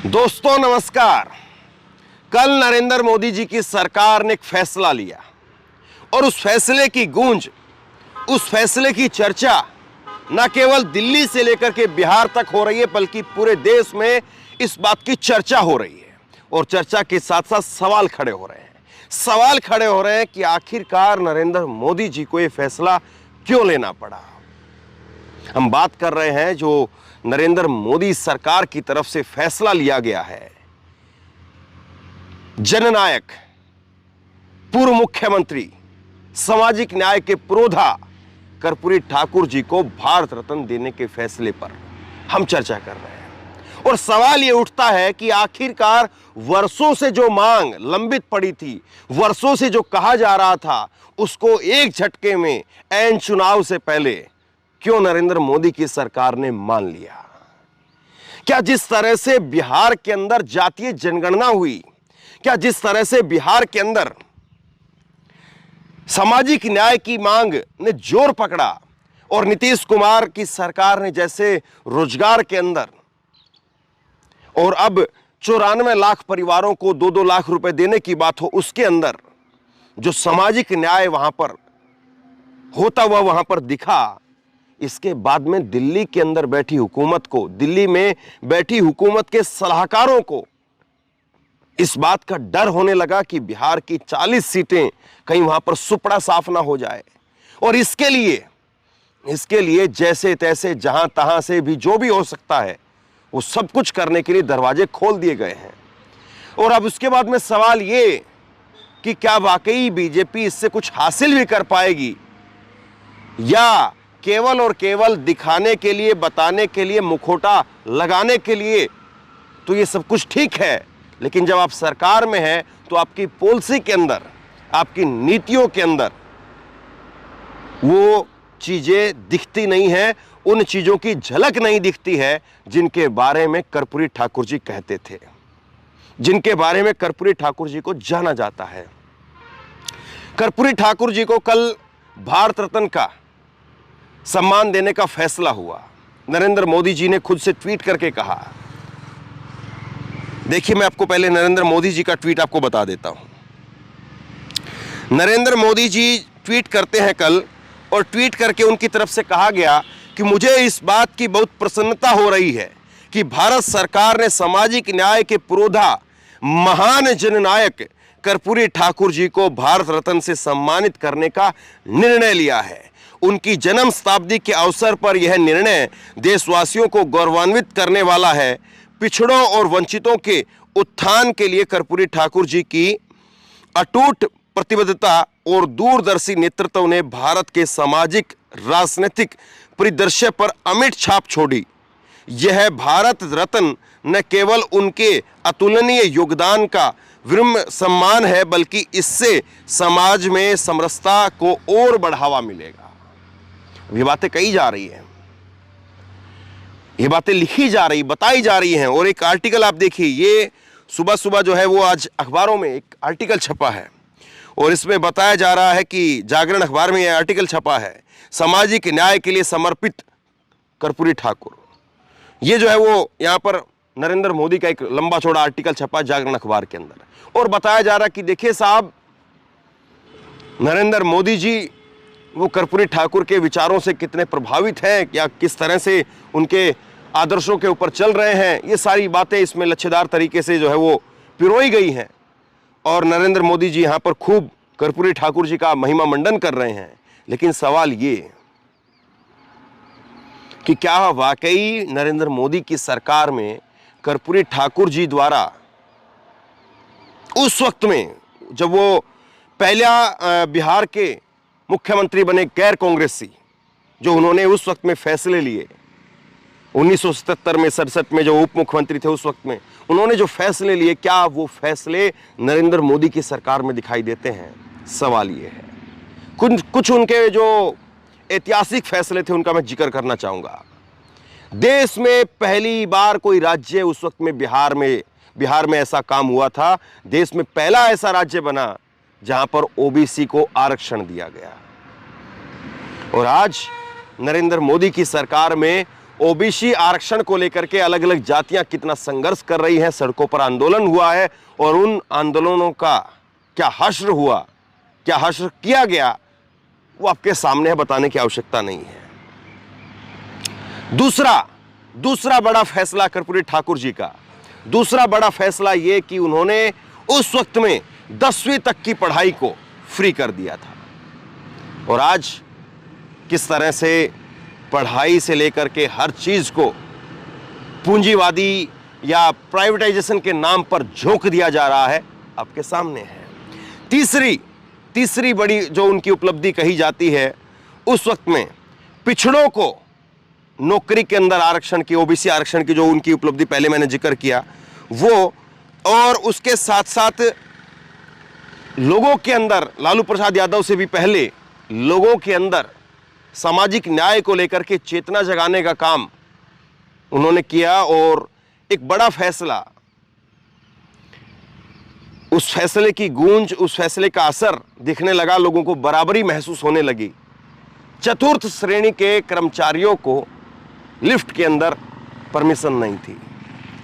दोस्तों नमस्कार। कल नरेंद्र मोदी जी की सरकार ने एक फैसला लिया और उस फैसले की गूंज, उस फैसले की चर्चा न केवल दिल्ली से लेकर के बिहार तक हो रही है, बल्कि पूरे देश में इस बात की चर्चा हो रही है। और चर्चा के साथ साथ सवाल खड़े हो रहे हैं। सवाल खड़े हो रहे हैं कि आखिरकार नरेंद्र मोदी जी को यह फैसला क्यों लेना पड़ा। हम बात कर रहे हैं जो नरेंद्र मोदी सरकार की तरफ से फैसला लिया गया है, जननायक, पूर्व मुख्यमंत्री, सामाजिक न्याय के पुरोधा कर्पूरी ठाकुर जी को भारत रत्न देने के फैसले पर हम चर्चा कर रहे हैं। और सवाल यह उठता है कि आखिरकार वर्षों से जो मांग लंबित पड़ी थी, वर्षों से जो कहा जा रहा था, उसको एक झटके में ऐन चुनाव से पहले क्यों नरेंद्र मोदी की सरकार ने मान लिया। क्या जिस तरह से बिहार के अंदर जातीय जनगणना हुई, क्या जिस तरह से बिहार के अंदर सामाजिक न्याय की मांग ने जोर पकड़ा और नीतीश कुमार की सरकार ने जैसे रोजगार के अंदर और अब 94 लाख परिवारों को 2-2 लाख रुपए देने की बात हो, उसके अंदर जो सामाजिक न्याय वहां पर होता हुआ वहां पर दिखा, इसके बाद में दिल्ली के अंदर बैठी हुकूमत को, दिल्ली में बैठी हुकूमत के सलाहकारों को इस बात का डर होने लगा कि बिहार की 40 सीटें कहीं वहां पर सुपड़ा साफ ना हो जाए। और इसके लिए जैसे तैसे जहां तहां से भी जो भी हो सकता है वो सब कुछ करने के लिए दरवाजे खोल दिए गए हैं। और अब उसके बाद में सवाल ये कि क्या वाकई बीजेपी इससे कुछ हासिल भी कर पाएगी, या केवल और केवल दिखाने के लिए, बताने के लिए, मुखौटा लगाने के लिए तो ये सब कुछ ठीक है, लेकिन जब आप सरकार में हैं तो आपकी पॉलिसी के अंदर, आपकी नीतियों के अंदर वो चीजें दिखती नहीं है, उन चीजों की झलक नहीं दिखती है जिनके बारे में कर्पूरी ठाकुर जी कहते थे, जिनके बारे में कर्पूरी ठाकुर जी को जाना जाता है। कर्पूरी ठाकुर जी को कल भारत रत्न का सम्मान देने का फैसला हुआ। नरेंद्र मोदी जी ने खुद से ट्वीट करके कहा, देखिए मैं आपको पहले नरेंद्र मोदी जी का ट्वीट आपको बता देता हूं। नरेंद्र मोदी जी ट्वीट करते हैं कल, और ट्वीट करके उनकी तरफ से कहा गया कि मुझे इस बात की बहुत प्रसन्नता हो रही है कि भारत सरकार ने सामाजिक न्याय के पुरोधा महान जननायक कर्पूरी ठाकुर जी को भारत रत्न से सम्मानित करने का निर्णय लिया है। उनकी जन्म शताब्दी के अवसर पर यह निर्णय देशवासियों को गौरवान्वित करने वाला है। पिछड़ों और वंचितों के उत्थान के लिए कर्पूरी ठाकुर जी की अटूट प्रतिबद्धता और दूरदर्शी नेतृत्व ने भारत के सामाजिक राजनीतिक परिदृश्य पर अमिट छाप छोड़ी। यह भारत रत्न न केवल उनके अतुलनीय योगदान का विनम्र सम्मान है, बल्कि इससे समाज में समरसता को और बढ़ावा मिलेगा। ये बातें कही जा रही हैं, ये बातें लिखी जा रही, बताई जा रही हैं। और एक आर्टिकल आप देखिए, ये सुबह सुबह जो है वो आज अखबारों में एक आर्टिकल छपा है और इसमें बताया जा रहा है कि जागरण अखबार में यह आर्टिकल छपा है, सामाजिक न्याय के लिए समर्पित कर्पूरी ठाकुर। ये जो है वो यहाँ पर नरेंद्र मोदी का एक लंबा चौड़ा आर्टिकल छपा जागरण अखबार के अंदर, और बताया जा रहा है कि देखिए साहब, नरेंद्र मोदी जी वो कर्पूरी ठाकुर के विचारों से कितने प्रभावित हैं, या किस तरह से उनके आदर्शों के ऊपर चल रहे हैं। ये सारी बातें इसमें लच्छेदार तरीके से जो है वो पिरोई गई हैं, और नरेंद्र मोदी जी यहाँ पर खूब कर्पूरी ठाकुर जी का महिमा मंडन कर रहे हैं। लेकिन सवाल ये कि क्या वाकई नरेंद्र मोदी की सरकार में कर्पूरी ठाकुर जी द्वारा उस वक्त में जब वो पहला बिहार के मुख्यमंत्री बने, गैर कांग्रेसी, जो उन्होंने उस वक्त में फैसले लिए 1977 में 67 में जो उप मुख्यमंत्री थे उस वक्त में उन्होंने जो फैसले लिए, क्या वो फैसले नरेंद्र मोदी की सरकार में दिखाई देते हैं? सवाल ये है। कुछ उनके जो ऐतिहासिक फैसले थे उनका मैं जिक्र करना चाहूंगा। देश में पहली बार कोई राज्य उस वक्त में बिहार में ऐसा काम हुआ था। देश में पहला ऐसा राज्य बना जहां पर ओबीसी को आरक्षण दिया गया, और आज नरेंद्र मोदी की सरकार में ओबीसी आरक्षण को लेकर के अलग अलग जातियां कितना संघर्ष कर रही हैं, सड़कों पर आंदोलन हुआ है और उन आंदोलनों का क्या हश्र हुआ, क्या हश्र किया गया, वो आपके सामने है, बताने की आवश्यकता नहीं है। दूसरा बड़ा फैसला कर्पूरी ठाकुर जी का, दूसरा बड़ा फैसला यह कि उन्होंने उस वक्त में 10वीं तक की पढ़ाई को फ्री कर दिया था। और आज किस तरह से पढ़ाई से लेकर के हर चीज को पूंजीवादी या प्राइवेटाइजेशन के नाम पर झोंक दिया जा रहा है, आपके सामने है। तीसरी बड़ी जो उनकी उपलब्धि कही जाती है, उस वक्त में पिछड़ों को नौकरी के अंदर आरक्षण की, ओबीसी आरक्षण की जो उनकी उपलब्धि पहले मैंने जिक्र किया वो, और उसके साथ साथ लोगों के अंदर, लालू प्रसाद यादव से भी पहले लोगों के अंदर सामाजिक न्याय को लेकर के चेतना जगाने का काम उन्होंने किया। और एक बड़ा फैसला, उस फैसले की गूंज, उस फैसले का असर दिखने लगा, लोगों को बराबरी महसूस होने लगी। चतुर्थ श्रेणी के कर्मचारियों को लिफ्ट के अंदर परमिशन नहीं थी,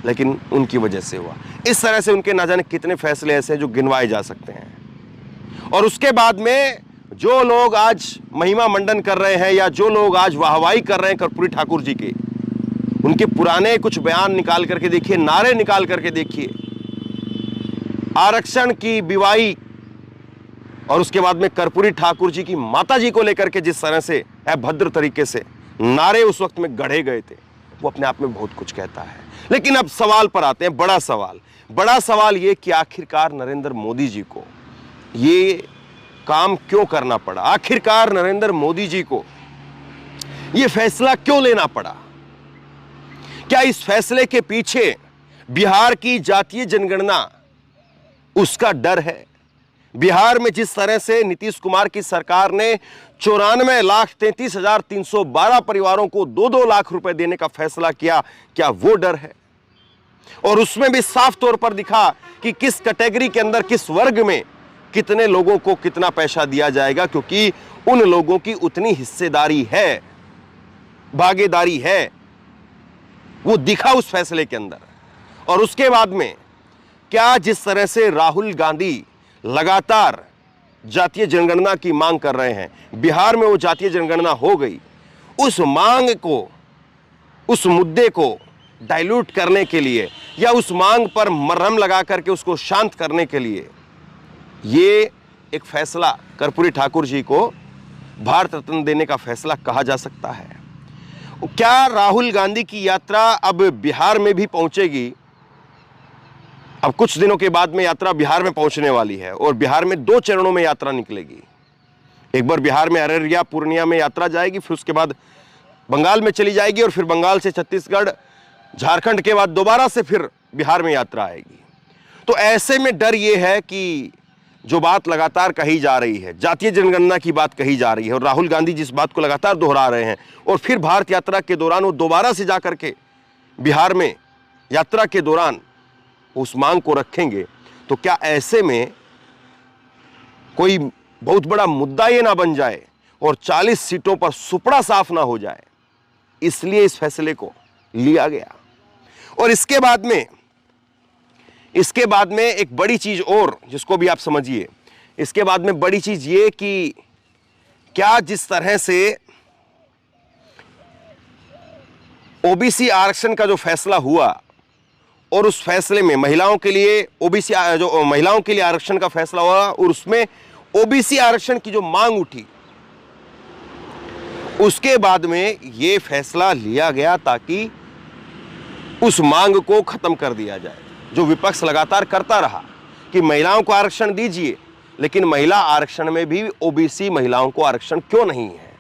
लेकिन उनकी वजह से हुआ। इस तरह से उनके ना जाने कितने फैसले ऐसे हैं जो गिनवाए जा सकते हैं। और उसके बाद में जो लोग आज महिमा मंडन कर रहे हैं या जो लोग आज वाहवाही कर रहे हैं कर्पूरी ठाकुर जी के, उनके पुराने कुछ बयान निकाल करके देखिए, नारे निकाल करके देखिए, आरक्षण की विवाही, और उसके बाद में कर्पूरी ठाकुर जी की माता जी को लेकर के जिस तरह से अभद्र तरीके से नारे उस वक्त में गढ़े गए थे, वो अपने आप में बहुत कुछ कहता है। लेकिन अब सवाल पर आते हैं, बड़ा सवाल ये कि आखिरकार नरेंद्र मोदी जी को ये काम क्यों करना पड़ा, आखिरकार नरेंद्र मोदी जी को ये फैसला क्यों लेना पड़ा। क्या इस फैसले के पीछे बिहार की जातीय जनगणना, उसका डर है? बिहार में जिस तरह से नीतीश कुमार की सरकार ने 94,33,312 परिवारों को 2-2 लाख रुपए देने का फैसला किया, क्या वो डर है? और उसमें भी साफ तौर पर दिखा कि किस कैटेगरी के अंदर, किस वर्ग में कितने लोगों को कितना पैसा दिया जाएगा, क्योंकि उन लोगों की उतनी हिस्सेदारी है, भागीदारी है, वो दिखा उस फैसले के अंदर। और उसके बाद में क्या जिस तरह से राहुल गांधी लगातार जातीय जनगणना की मांग कर रहे हैं, बिहार में वो जातीय जनगणना हो गई, उस मांग को, उस मुद्दे को डाइल्यूट करने के लिए या उस मांग पर मरहम लगा करके उसको शांत करने के लिए ये एक फैसला कर्पूरी ठाकुर जी को भारत रत्न देने का फैसला कहा जा सकता है। क्या राहुल गांधी की यात्रा अब बिहार में भी पहुंचेगी? अब कुछ दिनों के बाद में यात्रा बिहार में पहुंचने वाली है और बिहार में 2 चरणों में यात्रा निकलेगी। एक बार बिहार में अररिया, पूर्णिया में यात्रा जाएगी, फिर उसके बाद बंगाल में चली जाएगी और फिर बंगाल से छत्तीसगढ़, झारखंड के बाद दोबारा से फिर बिहार में यात्रा आएगी। तो ऐसे में डर यह है कि जो बात लगातार कही जा रही है, जातीय जनगणना की बात कही जा रही है, और राहुल गांधी जिस बात को लगातार दोहरा रहे हैं, और फिर भारत यात्रा के दौरान वो दोबारा से जाकर के बिहार में यात्रा के दौरान उस मांग को रखेंगे, तो क्या ऐसे में कोई बहुत बड़ा मुद्दा ये ना बन जाए और 40 सीटों पर सुपड़ा साफ ना हो जाए? इसलिए इस फैसले को लिया गया। और इसके बाद में एक बड़ी चीज और, जिसको भी आप समझिए, इसके बाद में बड़ी चीज ये कि क्या जिस तरह से ओबीसी आरक्षण का जो फैसला हुआ और उस फैसले में महिलाओं के लिए ओबीसी, जो महिलाओं के लिए आरक्षण का फैसला हुआ और उसमें ओबीसी आरक्षण की जो मांग उठी, उसके बाद में यह फैसला लिया गया ताकि उस मांग को खत्म कर दिया जाए, जो विपक्ष लगातार करता रहा कि महिलाओं को आरक्षण दीजिए, लेकिन महिला आरक्षण में भी ओबीसी महिलाओं को आरक्षण क्यों नहीं है,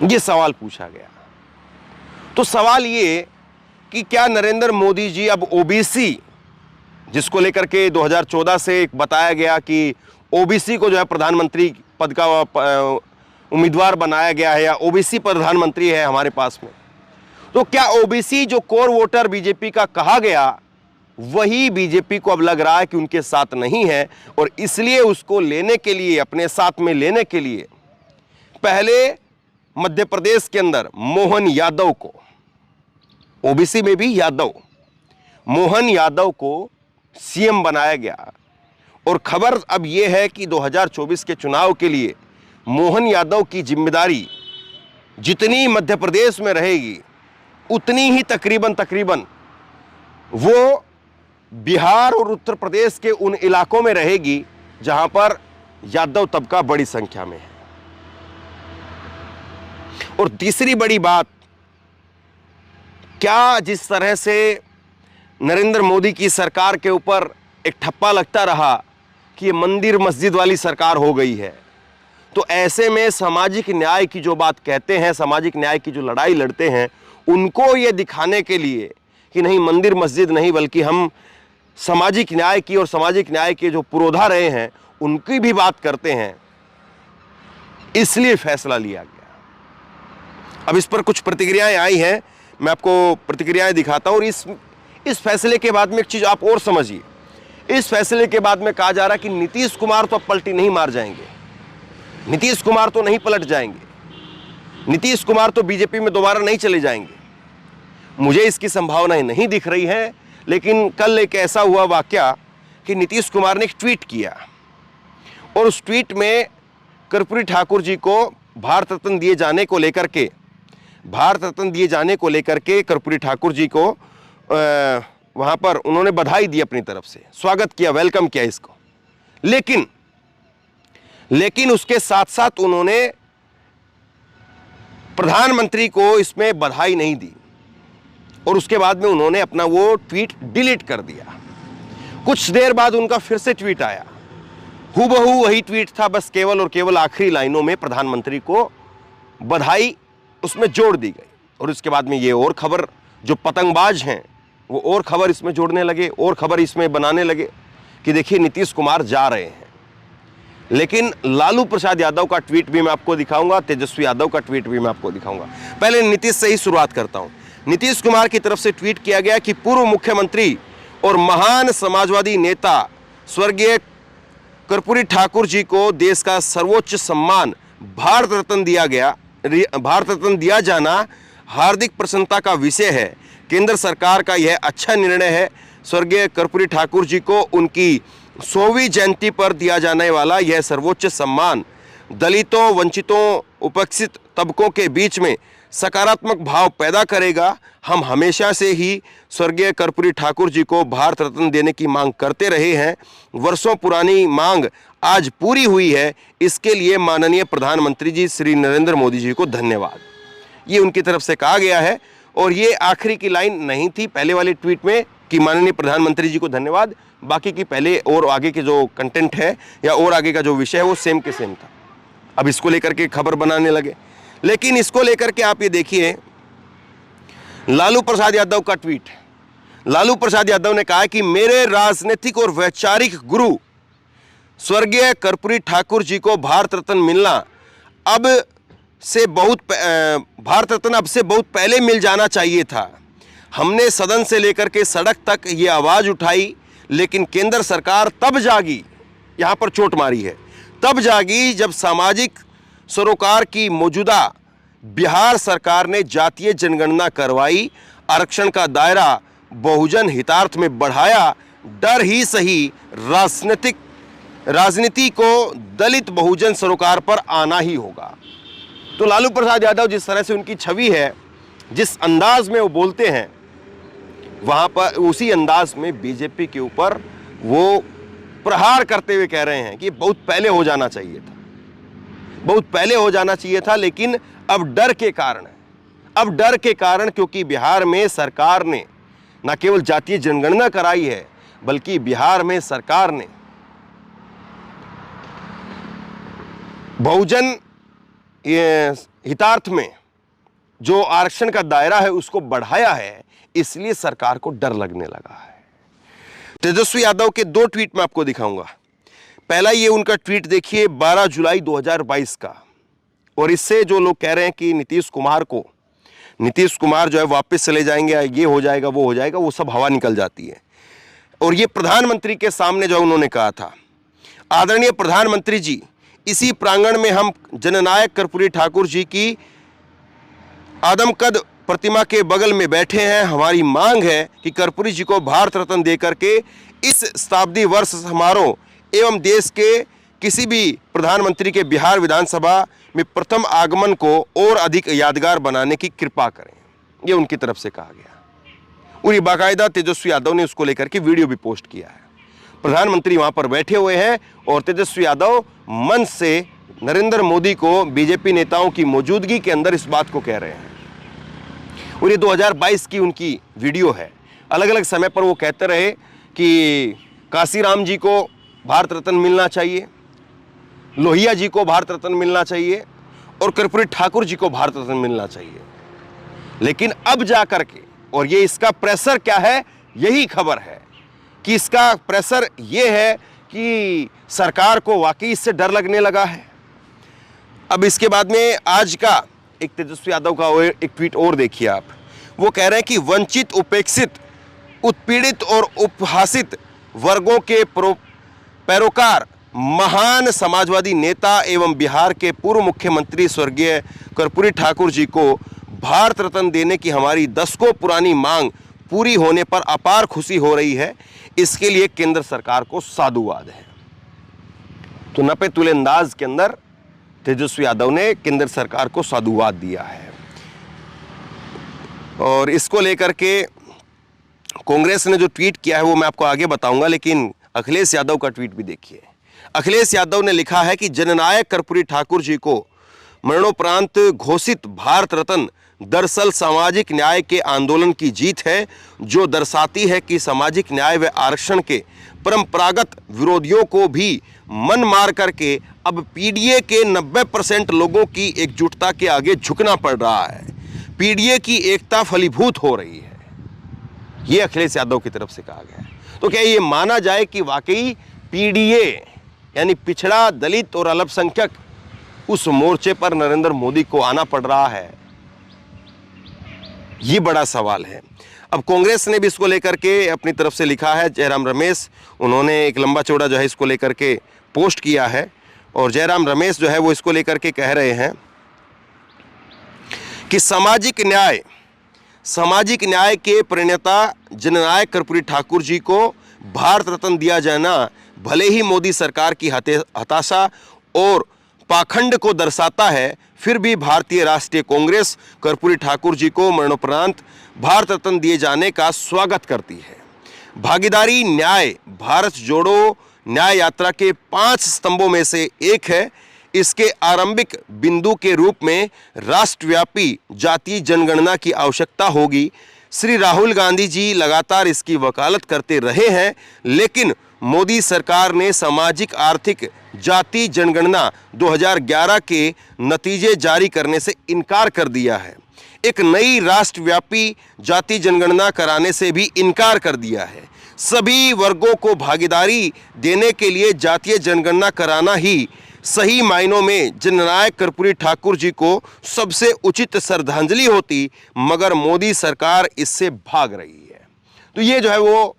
यह सवाल पूछा गया। तो सवाल ये कि क्या नरेंद्र मोदी जी अब ओबीसी, जिसको लेकर के 2014 से एक बताया गया कि ओबीसी को जो है प्रधानमंत्री पद का उम्मीदवार बनाया गया है या ओबीसी प्रधानमंत्री है हमारे पास में, तो क्या ओबीसी जो कोर वोटर बीजेपी का कहा गया, वही बीजेपी को अब लग रहा है कि उनके साथ नहीं है, और इसलिए उसको लेने के लिए, अपने साथ में लेने के लिए पहले मध्य प्रदेश के अंदर मोहन यादव को, ओबीसी में भी यादव, मोहन यादव को सीएम बनाया गया। और खबर अब यह है कि 2024 के चुनाव के लिए मोहन यादव की जिम्मेदारी जितनी मध्य प्रदेश में रहेगी उतनी ही तकरीबन वो बिहार और उत्तर प्रदेश के उन इलाकों में रहेगी जहां पर यादव तबका बड़ी संख्या में है। और तीसरी बड़ी बात, क्या जिस तरह से नरेंद्र मोदी की सरकार के ऊपर एक ठप्पा लगता रहा कि ये मंदिर मस्जिद वाली सरकार हो गई है, तो ऐसे में सामाजिक न्याय की जो बात कहते हैं, सामाजिक न्याय की जो लड़ाई लड़ते हैं, उनको ये दिखाने के लिए कि नहीं मंदिर मस्जिद नहीं बल्कि हम सामाजिक न्याय की और सामाजिक न्याय के जो पुरोधा रहे हैं उनकी भी बात करते हैं, इसलिए फैसला लिया गया। अब इस पर कुछ प्रतिक्रियाएं आई हैं, मैं आपको प्रतिक्रियाएं दिखाता हूं। और इस फैसले के बाद में एक चीज आप और समझिए, इस फैसले के बाद में कहा जा रहा है कि नीतीश कुमार तो अब पलटी नहीं मार जाएंगे, नीतीश कुमार तो नहीं पलट जाएंगे, नीतीश कुमार तो बीजेपी में दोबारा नहीं चले जाएंगे। मुझे इसकी संभावनाएं नहीं दिख रही है, लेकिन कल एक ऐसा हुआ वाकया कि नीतीश कुमार ने एक ट्वीट किया और उस ट्वीट में कर्पूरी ठाकुर जी को भारत रत्न दिए जाने को लेकर के, कर्पूरी ठाकुर जी को वहां पर उन्होंने बधाई दी, अपनी तरफ से स्वागत किया, वेलकम किया इसको। लेकिन उसके साथ साथ उन्होंने प्रधानमंत्री को इसमें बधाई नहीं दी और उसके बाद में उन्होंने अपना वो ट्वीट डिलीट कर दिया। कुछ देर बाद उनका फिर से ट्वीट आया, हूबहू वही ट्वीट था, बस केवल और केवल आखिरी लाइनों में प्रधानमंत्री को बधाई उसमें जोड़ दी गई। और उसके बाद में ये और खबर, जो पतंगबाज हैं वो और खबर इसमें जोड़ने लगे, और खबर इसमें बनाने लगे कि देखिए नीतीश कुमार जा रहे हैं। लेकिन लालू प्रसाद यादव का ट्वीट भी मैं आपको दिखाऊंगा, तेजस्वी यादव का ट्वीट भी मैं आपको दिखाऊंगा। पहले नीतीश से ही शुरुआत करता हूं। नीतीश कुमार की तरफ से ट्वीट किया गया कि पूर्व मुख्यमंत्री और महान समाजवादी नेता स्वर्गीय कर्पूरी ठाकुर जी को देश का सर्वोच्च सम्मान भारत रत्न दिया जाना हार्दिक प्रसन्नता का विषय है। केंद्र सरकार का यह अच्छा निर्णय है। स्वर्गीय कर्पूरी ठाकुर जी को उनकी 100वीं जयंती पर दिया जाने वाला यह सर्वोच्च सम्मान दलितों, वंचितों, उपेक्षित तबकों के बीच में सकारात्मक भाव पैदा करेगा। हम हमेशा से ही स्वर्गीय कर्पूरी ठाकुर जी को भारत रत्न देने की मांग करते रहे हैं। वर्षों पुरानी मांग आज पूरी हुई है, इसके लिए माननीय प्रधानमंत्री जी श्री नरेंद्र मोदी जी को धन्यवाद। ये उनकी तरफ से कहा गया है। और ये आखिरी की लाइन नहीं थी पहले वाले ट्वीट में कि माननीय प्रधानमंत्री जी को धन्यवाद, बाकी की पहले और आगे के जो कंटेंट है या और आगे का जो विषय है वो सेम के सेम था। अब इसको लेकर के खबर बनाने लगे। लेकिन इसको लेकर के आप ये देखिए, लालू प्रसाद यादव का ट्वीट। लालू प्रसाद यादव ने कहा कि मेरे राजनीतिक और वैचारिक गुरु स्वर्गीय कर्पूरी ठाकुर जी को भारत रत्न मिलना भारत रत्न अब से बहुत पहले मिल जाना चाहिए था। हमने सदन से लेकर के सड़क तक ये आवाज़ उठाई, लेकिन केंद्र सरकार तब जागी, यहाँ पर चोट मारी है, तब जागी जब सामाजिक सरोकार की मौजूदा बिहार सरकार ने जातीय जनगणना करवाई, आरक्षण का दायरा बहुजन हितार्थ में बढ़ाया। डर ही सही, राजनीति को दलित बहुजन सरोकार पर आना ही होगा। तो लालू प्रसाद यादव जिस तरह से उनकी छवि है, जिस अंदाज में वो बोलते हैं, वहां पर उसी अंदाज में बीजेपी के ऊपर वो प्रहार करते हुए कह रहे हैं कि बहुत पहले हो जाना चाहिए था, बहुत पहले हो जाना चाहिए था। लेकिन अब डर के कारण, क्योंकि बिहार में सरकार ने न केवल जातीय जनगणना कराई है, बल्कि बिहार में सरकार ने बहुजन हितार्थ में जो आरक्षण का दायरा है उसको बढ़ाया है, इसलिए सरकार को डर लगने लगा है। तेजस्वी यादव के दो ट्वीट मैं आपको दिखाऊंगा। पहला ये उनका ट्वीट देखिए 12 जुलाई 2022 का, और इससे जो लोग कह रहे हैं कि नीतीश कुमार जो है वापस चले जाएंगे, ये हो जाएगा वो हो जाएगा, वो सब हवा निकल जाती है। और ये प्रधानमंत्री के सामने जो उन्होंने कहा था, आदरणीय प्रधानमंत्री जी, इसी प्रांगण में हम जननायक कर्पूरी ठाकुर जी की आदमकद प्रतिमा के बगल में बैठे हैं। हमारी मांग है कि कर्पूरी जी को भारत रत्न देकर के इस शताब्दी वर्ष समारोह एवं देश के किसी भी प्रधानमंत्री के बिहार विधानसभा में प्रथम आगमन को और अधिक यादगार बनाने की कृपा करें, ये उनकी तरफ से कहा गया। और ये बाकायदा तेजस्वी यादव ने उसको लेकर के वीडियो भी पोस्ट किया है। प्रधानमंत्री वहां पर बैठे हुए हैं और तेजस्वी यादव मंच से नरेंद्र मोदी को बीजेपी नेताओं की मौजूदगी के अंदर इस बात को कह रहे हैं। और ये 2022 की उनकी वीडियो है। अलग अलग समय पर वो कहते रहे कि काशीराम जी को भारत रत्न मिलना चाहिए, लोहिया जी को भारत रत्न मिलना चाहिए और कर्पूरी ठाकुर जी को भारत रत्न मिलना चाहिए। लेकिन अब जाकर के, और ये इसका प्रेशर क्या है, यही खबर है कि इसका प्रेशर ये है कि सरकार को वाकई इससे डर लगने लगा है। अब इसके बाद में आज का एक तेजस्वी यादव का एक ट्वीट और देखिए आप। वो कह रहे हैं कि वंचित, उपेक्षित, उत्पीड़ित और उपहासित वर्गों के पैरोकार महान समाजवादी नेता एवं बिहार के पूर्व मुख्यमंत्री स्वर्गीय कर्पूरी ठाकुर जी को भारत रत्न देने की हमारी दशकों पुरानी मांग पूरी होने पर अपार खुशी हो रही है। इसके लिए केंद्र सरकार को साधुवाद है। तो नपे तुले अंदाज के अंदर तेजस्वी यादव ने केंद्र सरकार को साधुवाद दिया है। और इसको लेकर के कांग्रेस ने जो ट्वीट किया है वो मैं आपको आगे बताऊंगा, लेकिन अखिलेश यादव का ट्वीट भी देखिए। अखिलेश यादव ने लिखा है कि जननायक कर्पूरी ठाकुर जी को मरणोपरांत घोषित भारत रत्न दरअसल सामाजिक न्याय के आंदोलन की जीत है, जो दर्शाती है कि सामाजिक न्याय व आरक्षण के परंपरागत विरोधियों को भी मन मार करके अब पीडीए के 90% लोगों की एकजुटता के आगे झुकना पड़ रहा है। पीडीए की एकता फलीभूत हो रही है, ये अखिलेश यादव की तरफ से कहा गया है। तो क्या ये माना जाए कि वाकई पीडीए यानी पिछड़ा, दलित और अल्पसंख्यक, उस मोर्चे पर नरेंद्र मोदी को आना पड़ रहा है? ये बड़ा सवाल है। अब कांग्रेस ने भी इसको लेकर के अपनी तरफ से लिखा है। जयराम रमेश, उन्होंने एक लंबा चौड़ा जो है इसको लेकर के पोस्ट किया है और जयराम रमेश जो है वो इसको लेकर के कह रहे हैं कि सामाजिक न्याय के प्रणेता जननायक कर्पूरी ठाकुर जी को भारत रत्न दिया जाना भले ही मोदी सरकार की हताशा और पाखंड को दर्शाता है, फिर भी भारतीय राष्ट्रीय कांग्रेस कर्पूरी ठाकुर जी को मरणोपरांत भारत रत्न दिए जाने का स्वागत करती है। भागीदारी न्याय भारत जोड़ो न्याय यात्रा के 5 स्तंभों में से एक है। इसके आरंभिक बिंदु के रूप में राष्ट्रव्यापी जातीय जनगणना की आवश्यकता होगी। श्री राहुल गांधी जी लगातार इसकी वकालत करते रहे हैं, लेकिन मोदी सरकार ने सामाजिक आर्थिक जातीय जनगणना 2011 के नतीजे जारी करने से इनकार कर दिया है। एक नई राष्ट्रव्यापी जातीय जनगणना कराने से भी इनकार कर दिया है। सभी वर्गों को भागीदारी देने के लिए जातीय जनगणना कराना ही सही मायनों में जननायक कर्पूरी ठाकुर जी को सबसे उचित श्रद्धांजलि होती, मगर मोदी सरकार इससे भाग रही है। तो ये जो है वो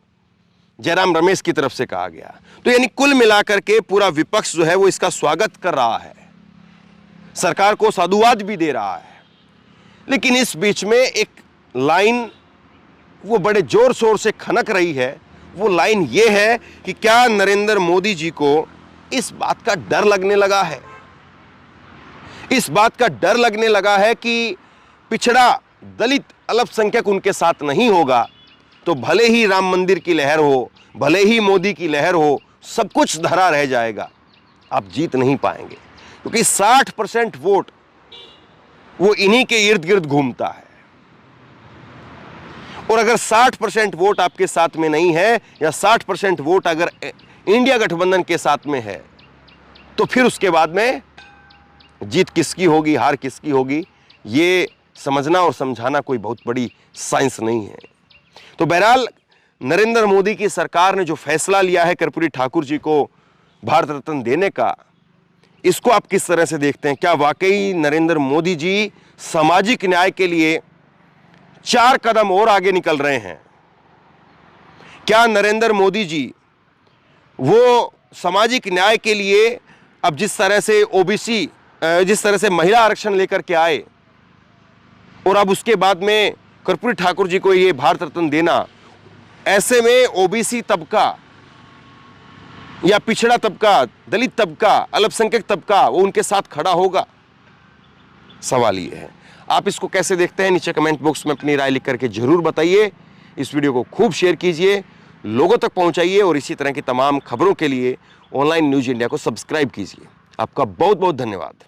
जयराम रमेश की तरफ से कहा गया। तो यानी कुल मिलाकर के पूरा विपक्ष जो है वो इसका स्वागत कर रहा है, सरकार को साधुवाद भी दे रहा है। लेकिन इस बीच में एक लाइन वो बड़े जोर शोर से खनक रही है। वो लाइन ये है कि क्या नरेंद्र मोदी जी को इस बात का डर लगने लगा है, इस बात का डर लगने लगा है कि पिछड़ा, दलित, अल्पसंख्यक उनके साथ नहीं होगा तो भले ही राम मंदिर की लहर हो, भले ही मोदी की लहर हो, सब कुछ धरा रह जाएगा, आप जीत नहीं पाएंगे। क्योंकि 60% वोट वो इन्हीं के इर्द गिर्द घूमता है। और अगर 60% वोट आपके साथ में नहीं है या 60% वोट अगर इंडिया गठबंधन के साथ में है, तो फिर उसके बाद में जीत किसकी होगी, हार किसकी होगी, ये समझना और समझाना कोई बहुत बड़ी साइंस नहीं है। तो बहरहाल नरेंद्र मोदी की सरकार ने जो फैसला लिया है कर्पूरी ठाकुर जी को भारत रत्न देने का, इसको आप किस तरह से देखते हैं? क्या वाकई नरेंद्र मोदी जी सामाजिक न्याय के लिए 4 कदम और आगे निकल रहे हैं? क्या नरेंद्र मोदी जी वो सामाजिक न्याय के लिए अब जिस तरह से ओबीसी, जिस तरह से महिला आरक्षण लेकर के आए, और अब उसके बाद में कर्पूरी ठाकुर जी को ये भारत रत्न देना, ऐसे में ओबीसी तबका या पिछड़ा तबका, दलित तबका, अल्पसंख्यक तबका वो उनके साथ खड़ा होगा? सवाल ये है। आप इसको कैसे देखते हैं? नीचे कमेंट बॉक्स में अपनी राय लिख करके जरूर बताइए। इस वीडियो को खूब शेयर कीजिए, लोगों तक पहुंचाइए और इसी तरह की तमाम खबरों के लिए ऑनलाइन न्यूज इंडिया को सब्सक्राइब कीजिए। आपका बहुत बहुत धन्यवाद।